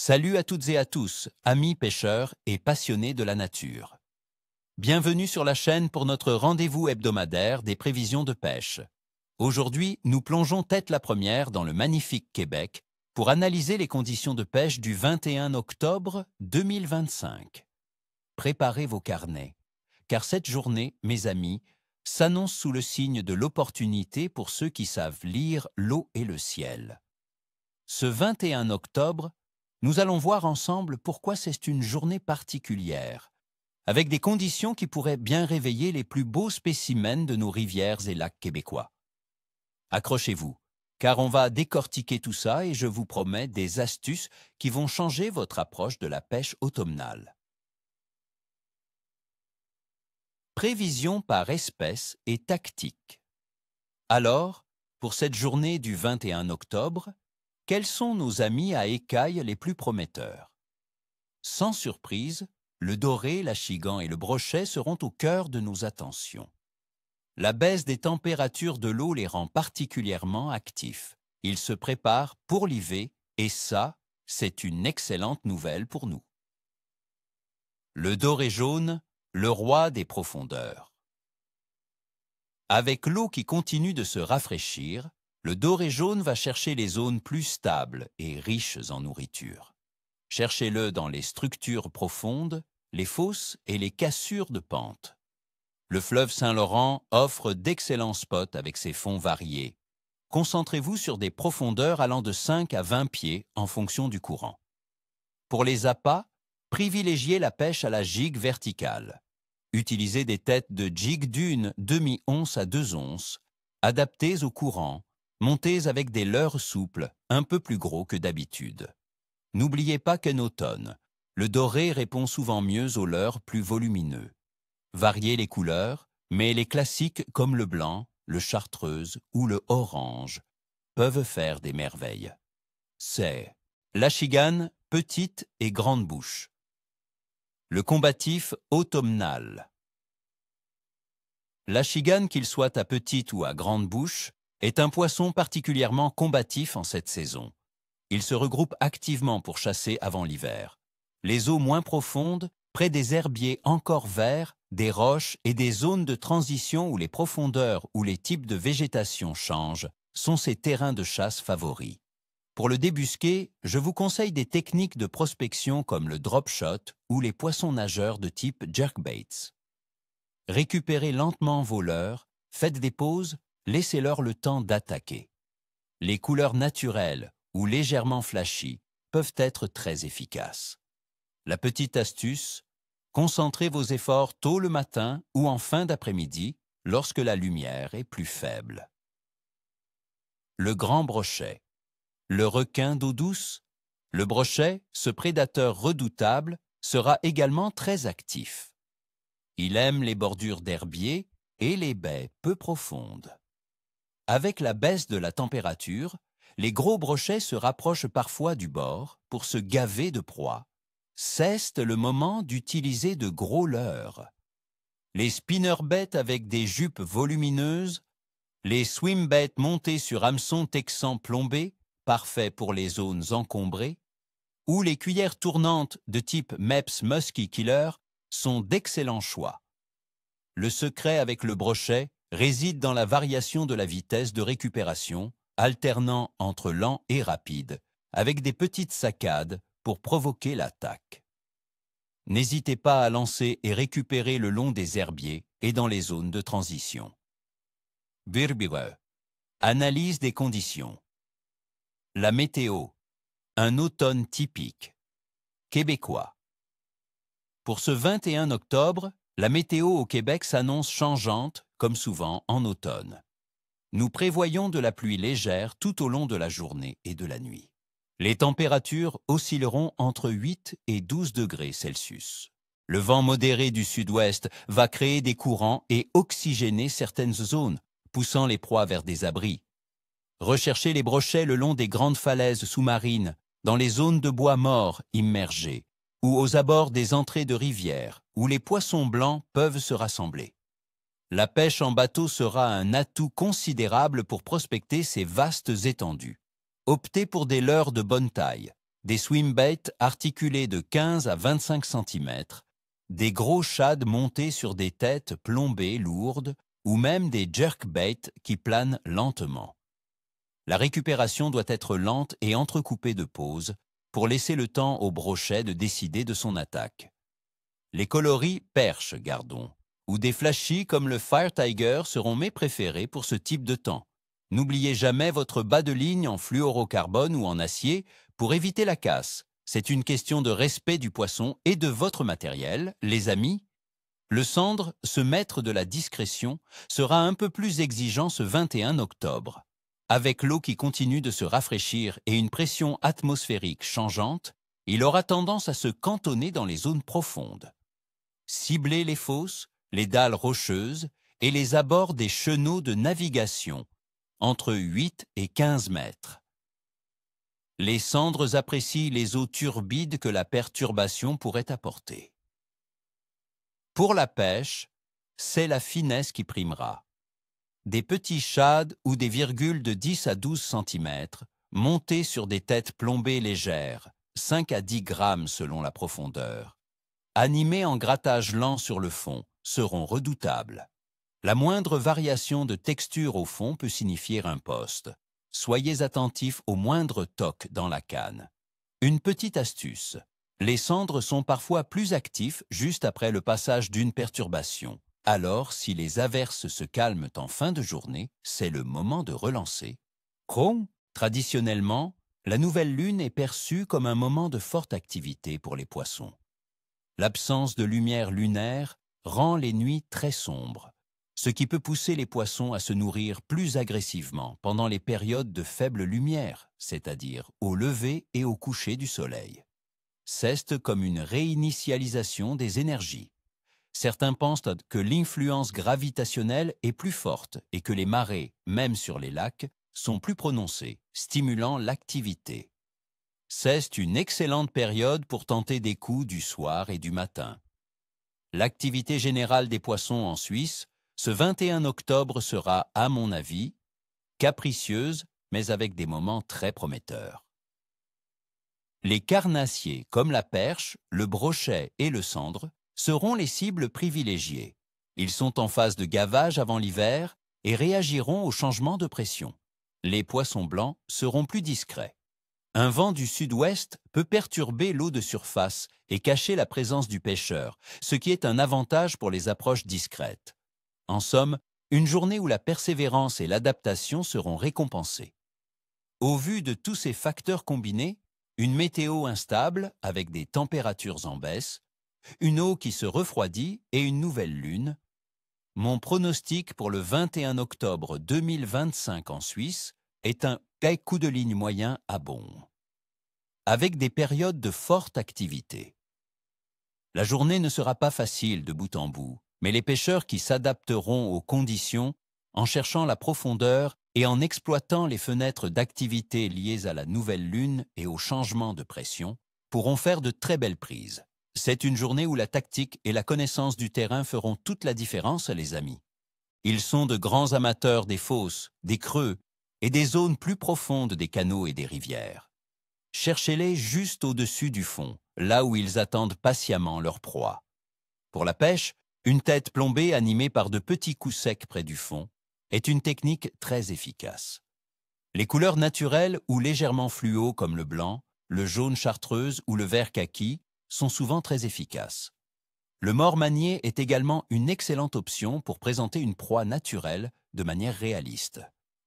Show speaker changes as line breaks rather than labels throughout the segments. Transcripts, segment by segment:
Salut à toutes et à tous, amis pêcheurs et passionnés de la nature. Bienvenue sur la chaîne pour notre rendez-vous hebdomadaire des prévisions de pêche. Aujourd'hui, nous plongeons tête la première dans le magnifique Québec pour analyser les conditions de pêche du 21 octobre 2025. Préparez vos carnets, car cette journée, mes amis, s'annonce sous le signe de l'opportunité pour ceux qui savent lire l'eau et le ciel. Ce 21 octobre, nous allons voir ensemble pourquoi c'est une journée particulière, avec des conditions qui pourraient bien réveiller les plus beaux spécimens de nos rivières et lacs québécois. Accrochez-vous, car on va décortiquer tout ça et je vous promets des astuces qui vont changer votre approche de la pêche automnale. Prévision par espèce et tactique. Alors, pour cette journée du 21 octobre, quels sont nos amis à écailles les plus prometteurs? Sans surprise, le doré, l'achigan et le brochet seront au cœur de nos attentions. La baisse des températures de l'eau les rend particulièrement actifs. Ils se préparent pour l'hiver et ça, c'est une excellente nouvelle pour nous. Le doré jaune, le roi des profondeurs. Avec l'eau qui continue de se rafraîchir, le doré jaune va chercher les zones plus stables et riches en nourriture. Cherchez-le dans les structures profondes, les fosses et les cassures de pente. Le fleuve Saint-Laurent offre d'excellents spots avec ses fonds variés. Concentrez-vous sur des profondeurs allant de 5 à 20 pieds en fonction du courant. Pour les appâts, privilégiez la pêche à la gigue verticale. Utilisez des têtes de gigue d'une demi-once à 2 onces, adaptées au courant, montées avec des leurres souples, un peu plus gros que d'habitude. N'oubliez pas qu'en automne, le doré répond souvent mieux aux leurres plus volumineux. Variez les couleurs, mais les classiques comme le blanc, le chartreuse ou le orange peuvent faire des merveilles. C'est l'achigan, petite et grande bouche. Le combatif automnal. L'achigan, qu'il soit à petite ou à grande bouche, est un poisson particulièrement combatif en cette saison. Il se regroupe activement pour chasser avant l'hiver. Les eaux moins profondes, près des herbiers encore verts, des roches et des zones de transition où les profondeurs ou les types de végétation changent, sont ses terrains de chasse favoris. Pour le débusquer, je vous conseille des techniques de prospection comme le drop shot ou les poissons nageurs de type jerkbaits. Récupérez lentement vos leurres, faites des pauses, laissez-leur le temps d'attaquer. Les couleurs naturelles ou légèrement flashy peuvent être très efficaces. La petite astuce, concentrez vos efforts tôt le matin ou en fin d'après-midi lorsque la lumière est plus faible. Le grand brochet. Le requin d'eau douce. Le brochet, ce prédateur redoutable, sera également très actif. Il aime les bordures d'herbiers et les baies peu profondes. Avec la baisse de la température, les gros brochets se rapprochent parfois du bord pour se gaver de proie. C'est le moment d'utiliser de gros leurres. Les spinnerbaits avec des jupes volumineuses, les swimbaits montés sur hameçons texans plombés, parfaits pour les zones encombrées, ou les cuillères tournantes de type Mepps Musky Killer sont d'excellents choix. Le secret avec le brochet réside dans la variation de la vitesse de récupération, alternant entre lent et rapide, avec des petites saccades pour provoquer l'attaque. N'hésitez pas à lancer et récupérer le long des herbiers et dans les zones de transition. Birbire. Analyse des conditions. La météo. Un automne typique. Québécois. Pour ce 21 octobre, la météo au Québec s'annonce changeante, comme souvent en automne. Nous prévoyons de la pluie légère tout au long de la journée et de la nuit. Les températures oscilleront entre 8 et 12 degrés Celsius. Le vent modéré du sud-ouest va créer des courants et oxygéner certaines zones, poussant les proies vers des abris. Recherchez les brochets le long des grandes falaises sous-marines, dans les zones de bois morts immergés, ou aux abords des entrées de rivières, où les poissons blancs peuvent se rassembler. La pêche en bateau sera un atout considérable pour prospecter ces vastes étendues. Optez pour des leurres de bonne taille, des swimbaits articulés de 15 à 25 cm, des gros shads montés sur des têtes plombées lourdes ou même des jerkbaits qui planent lentement. La récupération doit être lente et entrecoupée de pauses pour laisser le temps au brochet de décider de son attaque. Les coloris perches, gardons, ou des flashy comme le Fire Tiger seront mes préférés pour ce type de temps. N'oubliez jamais votre bas de ligne en fluorocarbone ou en acier pour éviter la casse. C'est une question de respect du poisson et de votre matériel, les amis. Le Sandre, ce maître de la discrétion, sera un peu plus exigeant ce 21 octobre. Avec l'eau qui continue de se rafraîchir et une pression atmosphérique changeante, il aura tendance à se cantonner dans les zones profondes. Ciblez les fosses, les dalles rocheuses et les abords des chenaux de navigation, entre 8 et 15 mètres. Les Sandres apprécient les eaux turbides que la perturbation pourrait apporter. Pour la pêche, c'est la finesse qui primera. Des petits shads ou des virgules de 10 à 12 cm, montés sur des têtes plombées légères, 5 à 10 grammes selon la profondeur, animés en grattage lent sur le fond, seront redoutables. La moindre variation de texture au fond peut signifier un poste. Soyez attentifs au moindre toc dans la canne. Une petite astuce. Les Sandres sont parfois plus actifs juste après le passage d'une perturbation. Alors, si les averses se calment en fin de journée, c'est le moment de relancer. Traditionnellement, la nouvelle lune est perçue comme un moment de forte activité pour les poissons. L'absence de lumière lunaire rend les nuits très sombres, ce qui peut pousser les poissons à se nourrir plus agressivement pendant les périodes de faible lumière, c'est-à-dire au lever et au coucher du soleil. C'est comme une réinitialisation des énergies. Certains pensent que l'influence gravitationnelle est plus forte et que les marées, même sur les lacs, sont plus prononcées, stimulant l'activité. C'est une excellente période pour tenter des coups du soir et du matin. L'activité générale des poissons en Suisse, ce 21 octobre sera, à mon avis, capricieuse, mais avec des moments très prometteurs. Les carnassiers, comme la perche, le brochet et le sandre, seront les cibles privilégiées. Ils sont en phase de gavage avant l'hiver et réagiront au changement de pression. Les poissons blancs seront plus discrets. Un vent du sud-ouest peut perturber l'eau de surface et cacher la présence du pêcheur, ce qui est un avantage pour les approches discrètes. En somme, une journée où la persévérance et l'adaptation seront récompensées. Au vu de tous ces facteurs combinés, une météo instable avec des températures en baisse, une eau qui se refroidit et une nouvelle lune, mon pronostic pour le 21 octobre 2025 en Suisse est un coup de ligne moyen à bon, avec des périodes de forte activité. La journée ne sera pas facile de bout en bout, mais les pêcheurs qui s'adapteront aux conditions en cherchant la profondeur et en exploitant les fenêtres d'activité liées à la nouvelle lune et au changement de pression pourront faire de très belles prises. C'est une journée où la tactique et la connaissance du terrain feront toute la différence, les amis. Ils sont de grands amateurs des fosses, des creux et des zones plus profondes des canaux et des rivières. Cherchez-les juste au-dessus du fond, là où ils attendent patiemment leur proie. Pour la pêche, une tête plombée animée par de petits coups secs près du fond est une technique très efficace. Les couleurs naturelles ou légèrement fluo comme le blanc, le jaune chartreuse ou le vert kaki sont souvent très efficaces. Le mors manié est également une excellente option pour présenter une proie naturelle de manière réaliste.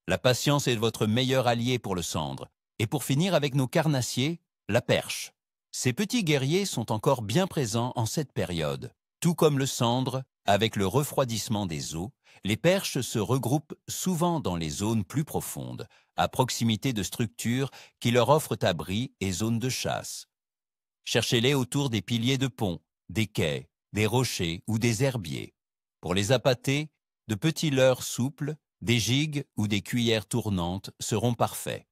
La patience est votre meilleur allié pour le sandre. Et pour finir avec nos carnassiers, la perche. Ces petits guerriers sont encore bien présents en cette période. Tout comme le sandre, avec le refroidissement des eaux, les perches se regroupent souvent dans les zones plus profondes, à proximité de structures qui leur offrent abri et zones de chasse. Cherchez-les autour des piliers de pont, des quais, des rochers ou des herbiers. Pour les appâter, de petits leurres souples, des gigues ou des cuillères tournantes seront parfaits.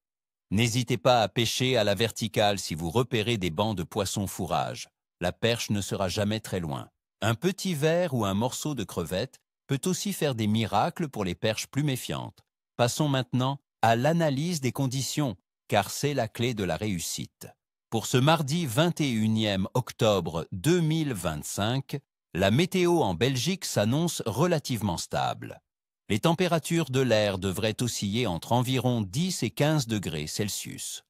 N'hésitez pas à pêcher à la verticale si vous repérez des bancs de poissons fourrage. La perche ne sera jamais très loin. Un petit verre ou un morceau de crevette peut aussi faire des miracles pour les perches plus méfiantes. Passons maintenant à l'analyse des conditions, car c'est la clé de la réussite. Pour ce mardi 21e octobre 2025, la météo en Belgique s'annonce relativement stable. Les températures de l'air devraient osciller entre environ 10 et 15 degrés Celsius.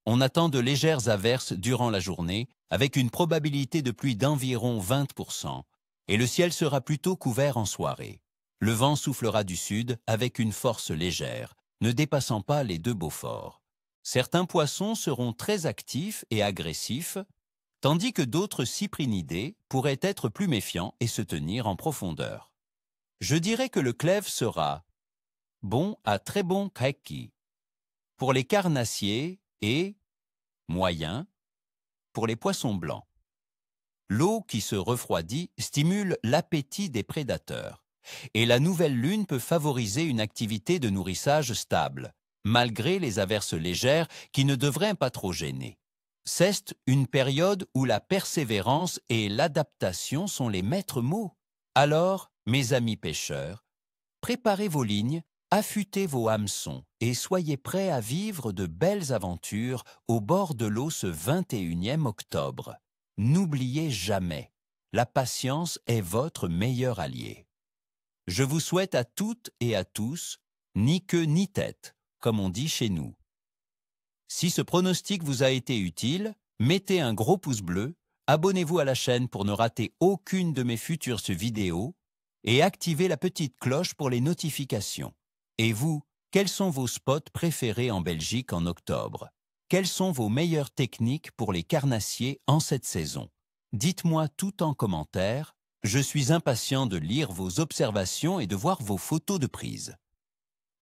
On attend de légères averses durant la journée, avec une probabilité de pluie d'environ 20%, et le ciel sera plutôt couvert en soirée. Le vent soufflera du sud avec une force légère, ne dépassant pas les 2 Beaufort. Certains poissons seront très actifs et agressifs, tandis que d'autres cyprinidés pourraient être plus méfiants et se tenir en profondeur. Je dirais que le clève sera bon à très bon kaiki pour les carnassiers et moyen pour les poissons blancs. L'eau qui se refroidit stimule l'appétit des prédateurs, et la nouvelle lune peut favoriser une activité de nourrissage stable, malgré les averses légères qui ne devraient pas trop gêner. C'est une période où la persévérance et l'adaptation sont les maîtres mots. Alors, mes amis pêcheurs, préparez vos lignes, affûtez vos hameçons et soyez prêts à vivre de belles aventures au bord de l'eau ce 21e octobre. N'oubliez jamais, la patience est votre meilleur allié. Je vous souhaite à toutes et à tous, ni queue ni tête, comme on dit chez nous. Si ce pronostic vous a été utile, mettez un gros pouce bleu, abonnez-vous à la chaîne pour ne rater aucune de mes futures vidéos et activez la petite cloche pour les notifications. Et vous, quels sont vos spots préférés en Belgique en octobre? Quelles sont vos meilleures techniques pour les carnassiers en cette saison? Dites-moi tout en commentaire. Je suis impatient de lire vos observations et de voir vos photos de prise.